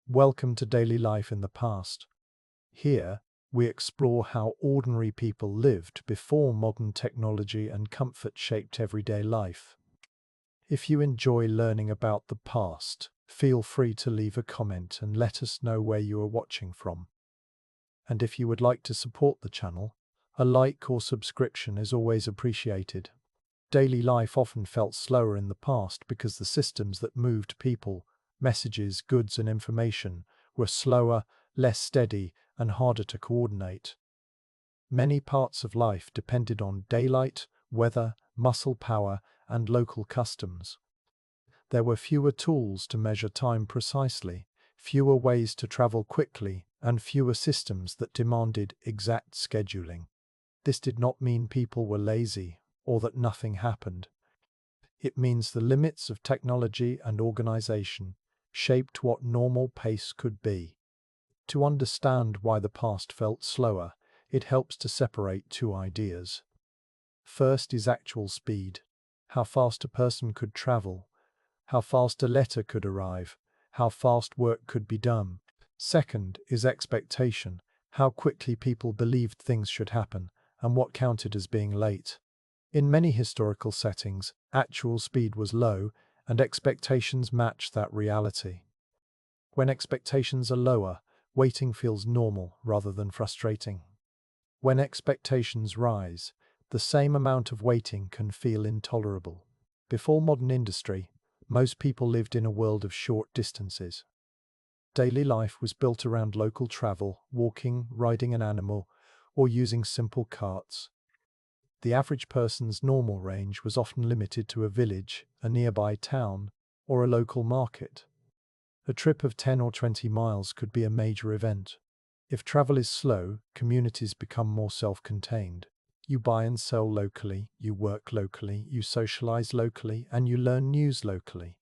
Welcome to Daily Life in the Past. Here, we explore how ordinary people lived before modern technology and comfort shaped everyday life. If you enjoy learning about the past, feel free to leave a comment and let us know where you are watching from. And if you would like to support the channel, a like or subscription is always appreciated. Daily life often felt slower in the past because the systems that moved people, messages, goods, and information were slower, less steady, and harder to coordinate. Many parts of life depended on daylight, weather, muscle power, and local customs. There were fewer tools to measure time precisely, fewer ways to travel quickly, and fewer systems that demanded exact scheduling. This did not mean people were lazy or that nothing happened. It means the limits of technology and organization shaped what normal pace could be. To understand why the past felt slower, it helps to separate two ideas. First is actual speed, how fast a person could travel, how fast a letter could arrive, how fast work could be done. Second is expectation, how quickly people believed things should happen, and what counted as being late. In many historical settings, actual speed was low, and expectations matched that reality. When expectations are lower, waiting feels normal rather than frustrating. When expectations rise, the same amount of waiting can feel intolerable. Before modern industry, most people lived in a world of short distances. Daily life was built around local travel, walking, riding an animal, or using simple carts. The average person's normal range was often limited to a village, a nearby town, or a local market. A trip of 10 or 20 miles could be a major event. If travel is slow, communities become more self-contained. You buy and sell locally, you work locally, you socialize locally, and you learn news locally.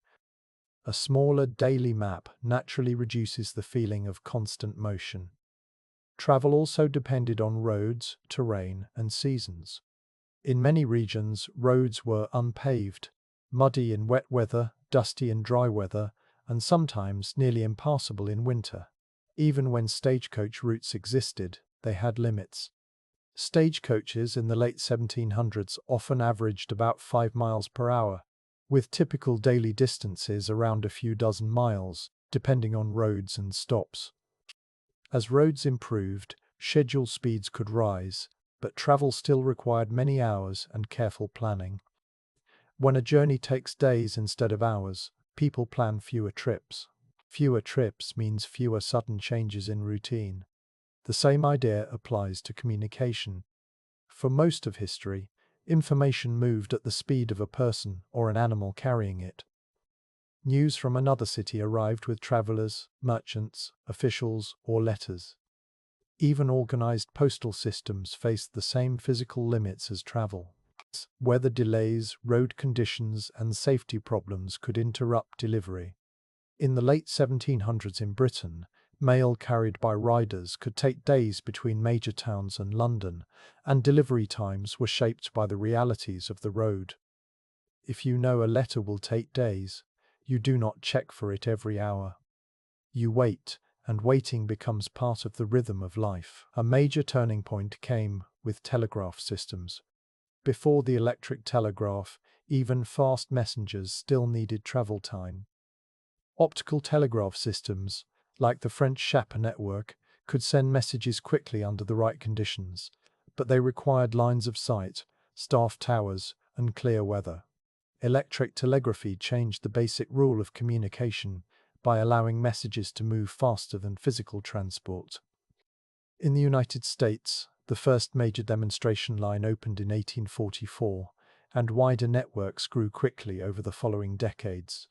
A smaller daily map naturally reduces the feeling of constant motion. Travel also depended on roads, terrain, and seasons. In many regions, roads were unpaved, muddy in wet weather, dusty in dry weather, and sometimes nearly impassable in winter. Even when stagecoach routes existed, they had limits. Stagecoaches in the late 1700s often averaged about 5 miles per hour, with typical daily distances around a few dozen miles, depending on roads and stops. As roads improved, schedule speeds could rise, but travel still required many hours and careful planning. When a journey takes days instead of hours, people plan fewer trips. Fewer trips means fewer sudden changes in routine. The same idea applies to communication. For most of history, information moved at the speed of a person or an animal carrying it. News from another city arrived with travelers, merchants, officials, or letters. Even organized postal systems faced the same physical limits as travel. Weather delays, road conditions, and safety problems could interrupt delivery. In the late 1700s in Britain, mail carried by riders could take days between major towns and London, and delivery times were shaped by the realities of the road. If you know a letter will take days, you do not check for it every hour. You wait, and waiting becomes part of the rhythm of life. A major turning point came with telegraph systems. Before the electric telegraph, even fast messengers still needed travel time. Optical telegraph systems, like the French Chappe network, could send messages quickly under the right conditions, but they required lines of sight, staff towers, and clear weather. Electric telegraphy changed the basic rule of communication by allowing messages to move faster than physical transport. In the United States, the first major demonstration line opened in 1844, and wider networks grew quickly over the following decades.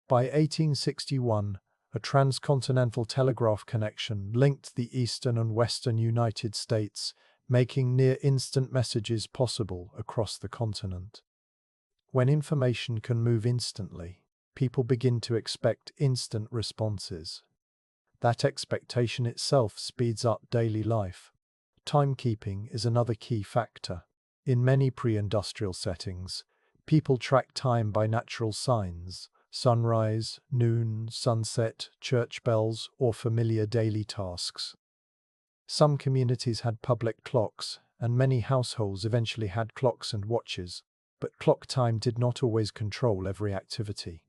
By 1861, a transcontinental telegraph connection linked the eastern and western United States, making near-instant messages possible across the continent. When information can move instantly, people begin to expect instant responses. That expectation itself speeds up daily life. Timekeeping is another key factor. In many pre-industrial settings, people tracked time by natural signs, sunrise, noon, sunset, church bells, or familiar daily tasks. Some communities had public clocks, and many households eventually had clocks and watches, but clock time did not always control every activity.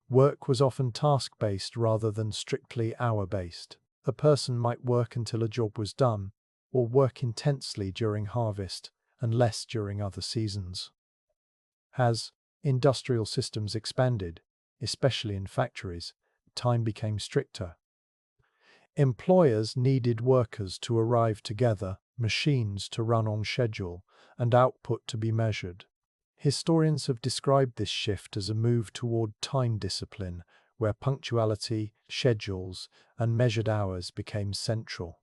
Work was often task-based rather than strictly hour-based. A person might work until a job was done, or work intensely during harvest and less during other seasons. As industrial systems expanded, especially in factories, time became stricter. Employers needed workers to arrive together, machines to run on schedule, and output to be measured. Historians have described this shift as a move toward time discipline, where punctuality, schedules, and measured hours became central.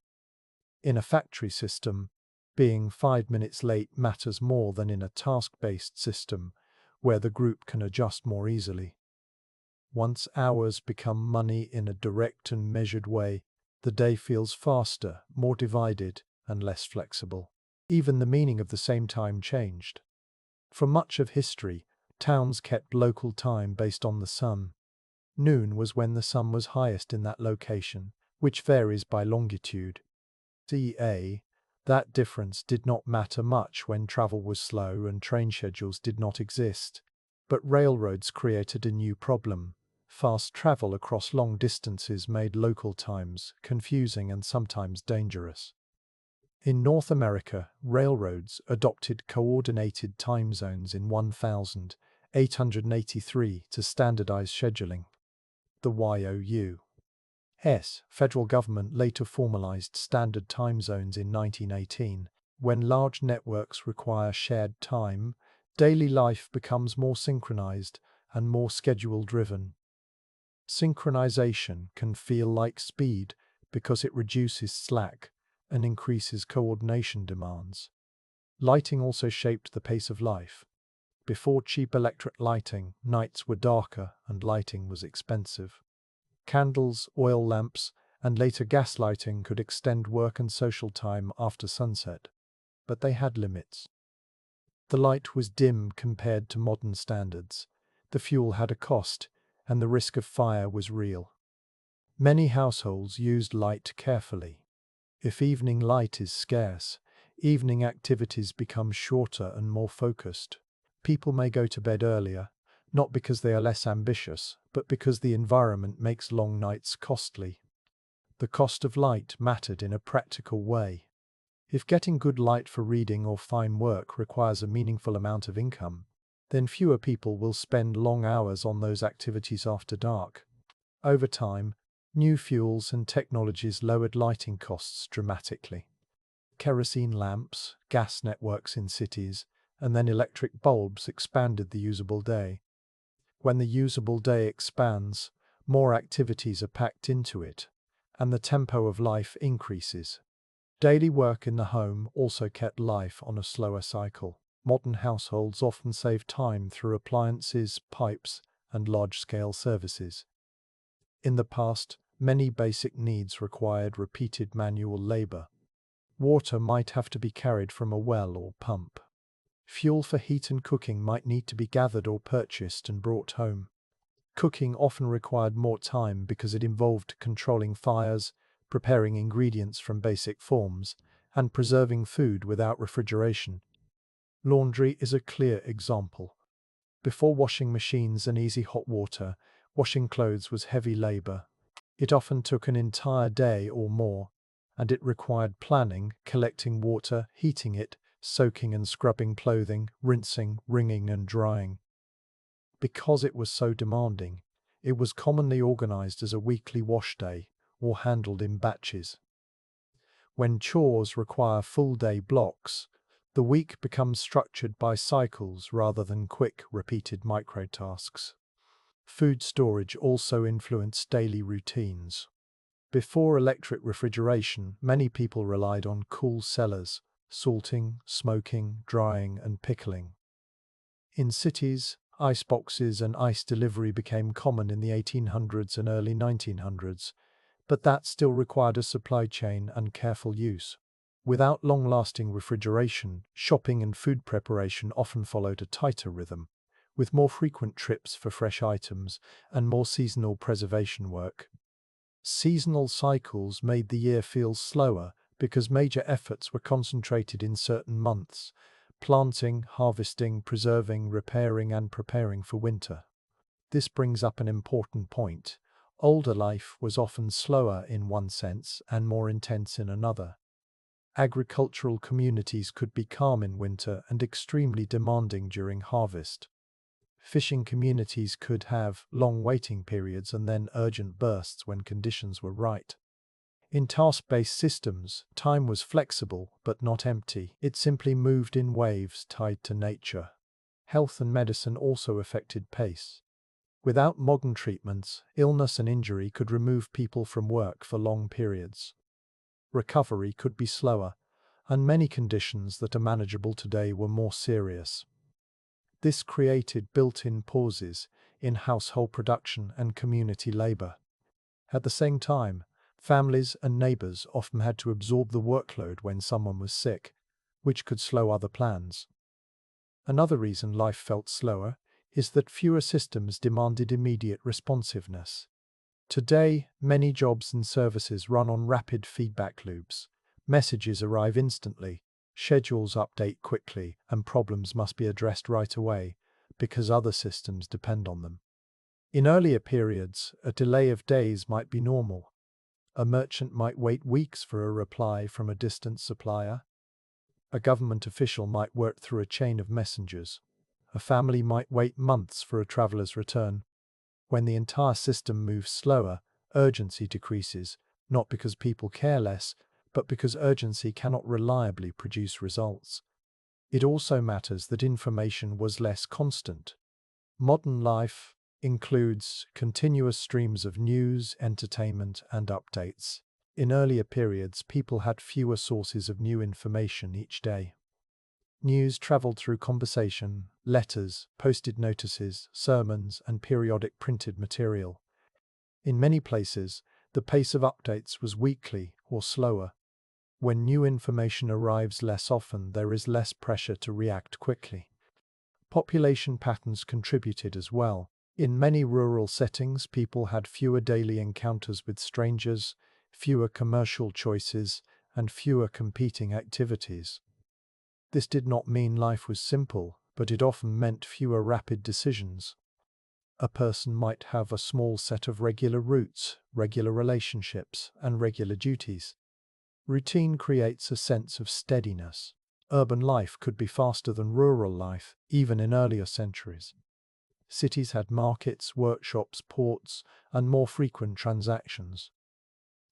In a factory system, being 5 minutes late matters more than in a task-based system, where the group can adjust more easily. Once hours become money in a direct and measured way, the day feels faster, more divided, and less flexible. Even the meaning of the same time changed. For much of history, towns kept local time based on the sun. Noon was when the sun was highest in that location, which varies by longitude. That difference did not matter much when travel was slow and train schedules did not exist. But railroads created a new problem. Fast travel across long distances made local times confusing and sometimes dangerous. In North America, railroads adopted coordinated time zones in 1883 to standardize scheduling. The YOU's federal government later formalized standard time zones in 1918. When large networks require shared time, daily life becomes more synchronized and more schedule-driven. Synchronization can feel like speed because it reduces slack and increases coordination demands. Lighting also shaped the pace of life. Before cheap electric lighting, nights were darker and lighting was expensive. Candles, oil lamps, and later gas lighting could extend work and social time after sunset, but they had limits. The light was dim compared to modern standards. The fuel had a cost, and the risk of fire was real. Many households used light carefully. If evening light is scarce, evening activities become shorter and more focused. People may go to bed earlier, not because they are less ambitious, but because the environment makes long nights costly. The cost of light mattered in a practical way. If getting good light for reading or fine work requires a meaningful amount of income, then fewer people will spend long hours on those activities after dark. Over time, new fuels and technologies lowered lighting costs dramatically. Kerosene lamps, gas networks in cities, and then electric bulbs expanded the usable day. When the usable day expands, more activities are packed into it, and the tempo of life increases. Daily work in the home also kept life on a slower cycle. Modern households often save time through appliances, pipes, and large-scale services. In the past, many basic needs required repeated manual labor. Water might have to be carried from a well or pump. Fuel for heat and cooking might need to be gathered or purchased and brought home. Cooking often required more time because it involved controlling fires, preparing ingredients from basic forms, and preserving food without refrigeration. Laundry is a clear example. Before washing machines and easy hot water, washing clothes was heavy labor. It often took an entire day or more, and it required planning, collecting water, heating it, soaking and scrubbing clothing, rinsing, wringing and drying. Because it was so demanding, it was commonly organized as a weekly wash day or handled in batches. When chores require full-day blocks, the week becomes structured by cycles rather than quick, repeated microtasks. Food storage also influenced daily routines. Before electric refrigeration, many people relied on cool cellars, salting, smoking, drying, and pickling. In cities, ice boxes and ice delivery became common in the 1800s and early 1900s, but that still required a supply chain and careful use. Without long-lasting refrigeration, shopping and food preparation often followed a tighter rhythm. with more frequent trips for fresh items and more seasonal preservation work. Seasonal cycles made the year feel slower because major efforts were concentrated in certain months: planting, harvesting, preserving, repairing, and preparing for winter. This brings up an important point. Older life was often slower in one sense and more intense in another. Agricultural communities could be calm in winter and extremely demanding during harvest. Fishing communities could have long waiting periods and then urgent bursts when conditions were right. In task-based systems, time was flexible but not empty. It simply moved in waves tied to nature. Health and medicine also affected pace. Without modern treatments, illness and injury could remove people from work for long periods. Recovery could be slower, and many conditions that are manageable today were more serious. This created built-in pauses in household production and community labor. At the same time, families and neighbors often had to absorb the workload when someone was sick, which could slow other plans. Another reason life felt slower is that fewer systems demanded immediate responsiveness. Today, many jobs and services run on rapid feedback loops. Messages arrive instantly, schedules update quickly, and problems must be addressed right away because other systems depend on them. In earlier periods, a delay of days might be normal. A merchant might wait weeks for a reply from a distant supplier. A government official might work through a chain of messengers. A family might wait months for a traveler's return. When the entire system moves slower, urgency decreases, not because people care less, but because urgency cannot reliably produce results. It also matters that information was less constant. Modern life includes continuous streams of news, entertainment, and updates. In earlier periods, people had fewer sources of new information each day. News traveled through conversation, letters, posted notices, sermons, and periodic printed material. In many places, the pace of updates was weekly or slower. When new information arrives less often, there is less pressure to react quickly. Population patterns contributed as well. In many rural settings, people had fewer daily encounters with strangers, fewer commercial choices, and fewer competing activities. This did not mean life was simple, but it often meant fewer rapid decisions. A person might have a small set of regular routes, regular relationships, and regular duties. Routine creates a sense of steadiness. Urban life could be faster than rural life, even in earlier centuries. Cities had markets, workshops, ports, and more frequent transactions.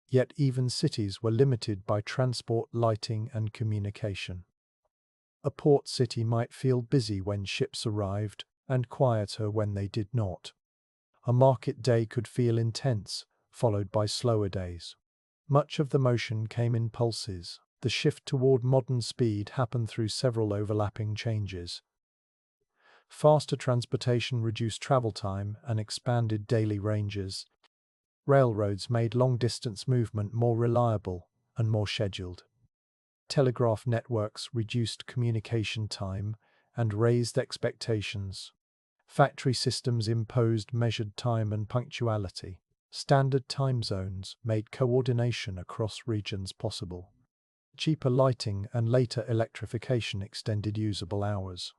Yet even cities were limited by transport, lighting, and communication. A port city might feel busy when ships arrived and quieter when they did not. A market day could feel intense, followed by slower days. Much of the motion came in pulses. The shift toward modern speed happened through several overlapping changes. Faster transportation reduced travel time and expanded daily ranges. Railroads made long-distance movement more reliable and more scheduled. Telegraph networks reduced communication time and raised expectations. Factory systems imposed measured time and punctuality. Standard time zones made coordination across regions possible. Cheaper lighting and later electrification extended usable hours.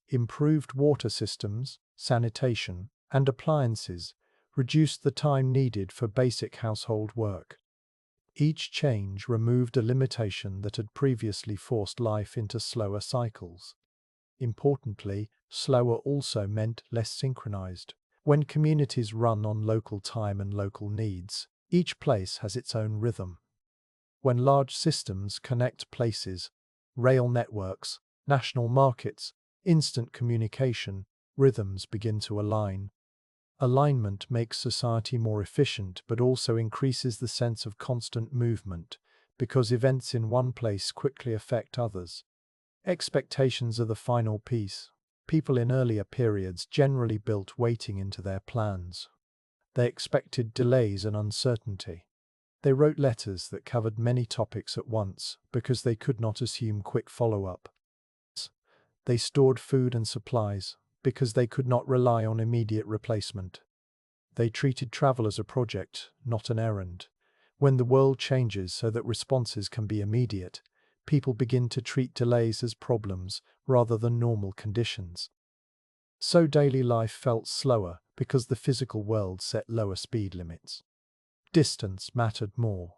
Improved water systems, sanitation, and appliances reduced the time needed for basic household work. Each change removed a limitation that had previously forced life into slower cycles. Importantly, slower also meant less synchronized. When communities run on local time and local needs, each place has its own rhythm. When large systems connect places, rail networks, national markets, instant communication, rhythms begin to align. Alignment makes society more efficient but also increases the sense of constant movement, because events in one place quickly affect others. Expectations are the final piece. People in earlier periods generally built waiting into their plans. They expected delays and uncertainty. They wrote letters that covered many topics at once because they could not assume quick follow-up. They stored food and supplies because they could not rely on immediate replacement. They treated travel as a project, not an errand. When the world changes so that responses can be immediate, people begin to treat delays as problems rather than normal conditions. So daily life felt slower because the physical world set lower speed limits. Distance mattered more.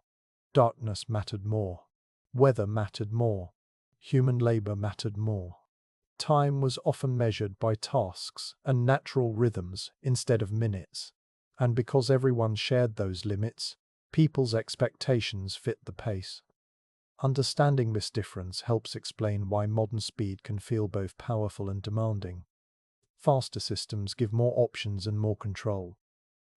Darkness mattered more. Weather mattered more. Human labor mattered more. Time was often measured by tasks and natural rhythms instead of minutes. And because everyone shared those limits, people's expectations fit the pace. Understanding this difference helps explain why modern speed can feel both powerful and demanding. Faster systems give more options and more control,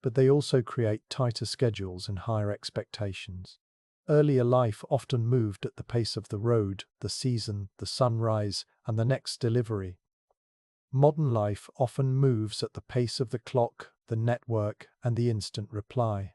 but they also create tighter schedules and higher expectations. Earlier life often moved at the pace of the road, the season, the sunrise, and the next delivery. Modern life often moves at the pace of the clock, the network, and the instant reply.